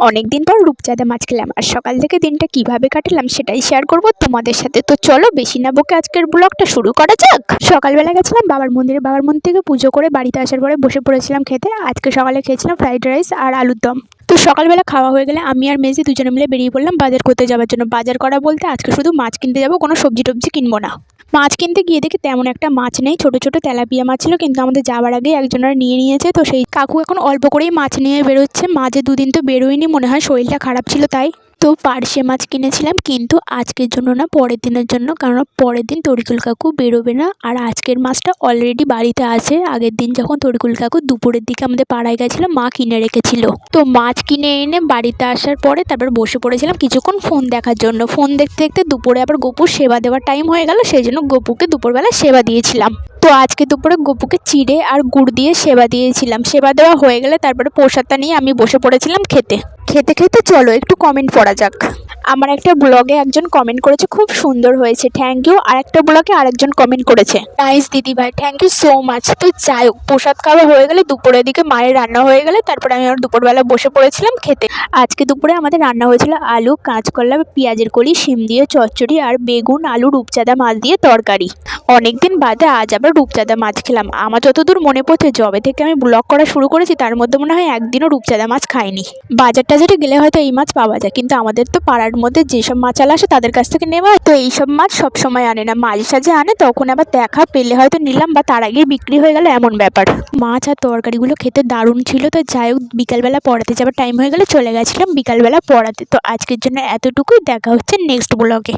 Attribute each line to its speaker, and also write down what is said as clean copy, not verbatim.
Speaker 1: অনেকদিন পর রূপচাঁদা মাছ খেলাম আর সকাল থেকে দিনটা কিভাবে কাটালাম সেটাই শেয়ার করব তোমাদের সাথে। তো চলো বেশি না বকে আজকের ব্লগটা শুরু করা যাক। সকালবেলা গেছিলাম বাবার মন্দির থেকে পুজো করে বাড়িতে আসার পরে বসে পড়েছিলাম খেতে। আজকে সকালে খেয়েছিলাম ফ্রাইড রাইস আর আলুর দম। তো সকালবেলা খাওয়া হয়ে গেলে আমি আর মেজি দুজনে মিলে বেরিয়ে পড়লাম বাজার করতে যাওয়ার জন্য। বাজার করা বলতে আজকে শুধু মাছ কিনতে যাবো, কোনো সবজি টবজি কিনবো না। মাছ কিনতে গিয়ে দেখি তেমন একটা মাছ নেই, ছোট ছোট তেলাপিয়া মাছ ছিল, কিন্তু আমাদের যাওয়ার আগে একজনের নিয়ে নিয়েছে। তো সেই কাকু এখন অল্প করেই মাছ নিয়ে বেরোচ্ছে। মাঝে দুদিন তো বেরোয়নি, মনে হয় শরীরটা খারাপ ছিল তাই। তো পার্শে মাছ কিনেছিলাম, কিন্তু আজকের জন্য না, পরের দিনের জন্য, কারণ পরের দিন তরিকুল কাকু বেরোবে না। আর আজকের মাছটা অলরেডি বাড়িতে আছে। আগের দিন যখন তরিকুল কাকু দুপুরের দিকে আমাদের পাড়ায় গেছিল, মা কিনে রেখেছিল। তো মাছ কিনে এনে বাড়িতে আসার পরে তারপর বসে পড়েছিলাম কিছুক্ষণ ফোন দেখার জন্য। ফোন দেখতে দেখতে দুপুরে আবার গপুর সেবা দেওয়ার টাইম হয়ে গেল, সেই জন্য গপুকে দুপুরবেলা সেবা দিয়েছিলাম। তো আজকে দুপুরে গপুকে চিড়ে আর গুড় দিয়ে সেবা দিয়েছিলাম। সেবা দেওয়া হয়ে গেলে তারপরে প্রসাদটা নিয়ে আমি বসে পড়েছিলাম খেতে খেতে খেতে। চলো একটু কমেন্ট পড়া যাক। আমার একটা ব্লগে একজন কমেন্ট করেছে, খুব সুন্দর হয়েছে, থ্যাংক ইউ। আর একটা ব্লগে আরেকজন কমেন্ট করেছে, নাইস দিদি ভাই, থ্যাংক ইউ সো মাচ। তো যাই হোক, প্রসাদ খাওয়া হয়ে গেলে দুপুরের দিকে মায়ের রান্না হয়ে গেলে তারপরে আমি আর দুপুরবেলা বসে পড়েছিলাম খেতে। আজকে দুপুরে আমাদের রান্না হয়েছিল আলু, কাঁচকলা, পেঁয়াজের কলি, শিম দিয়ে চচ্চড়ি আর বেগুন আলু রূপচাঁদা মাছ দিয়ে তরকারি। অনেকদিন বাদে আজ আবার রূপচাঁদা মাছ খেলাম। আমার যতদূর মনে পড়ছে, যবে থেকে আমি ব্লগ করা শুরু করেছি তার মধ্যে মনে হয় একদিনও রূপচাঁদা মাছ খাইনি। বাজার টাজারে গেলে হয়তো এই মাছ পাওয়া যায়, কিন্তু আমাদের তো পাড়ার মধ্যে যেসব মাছালা আসে তাদের কাছ থেকে নেওয়া হয়। তো এইসব মাছ সবসময় আনে না, মাঝে সাঝে আনে, তখন আবার দেখা পেলে হয়তো নিলাম, বা তার আগেই বিক্রি হয়ে গেল, এমন ব্যাপার। মাছ আর তরকারিগুলো খেতে দারুণ ছিল। তো যাই হোক, বিকালবেলা পড়াতে যাবার টাইম হয়ে গেলে চলে গেছিলাম বিকালবেলা পড়াতে। তো আজকের জন্য এতটুকুই, দেখা হচ্ছে নেক্সট ব্লগে।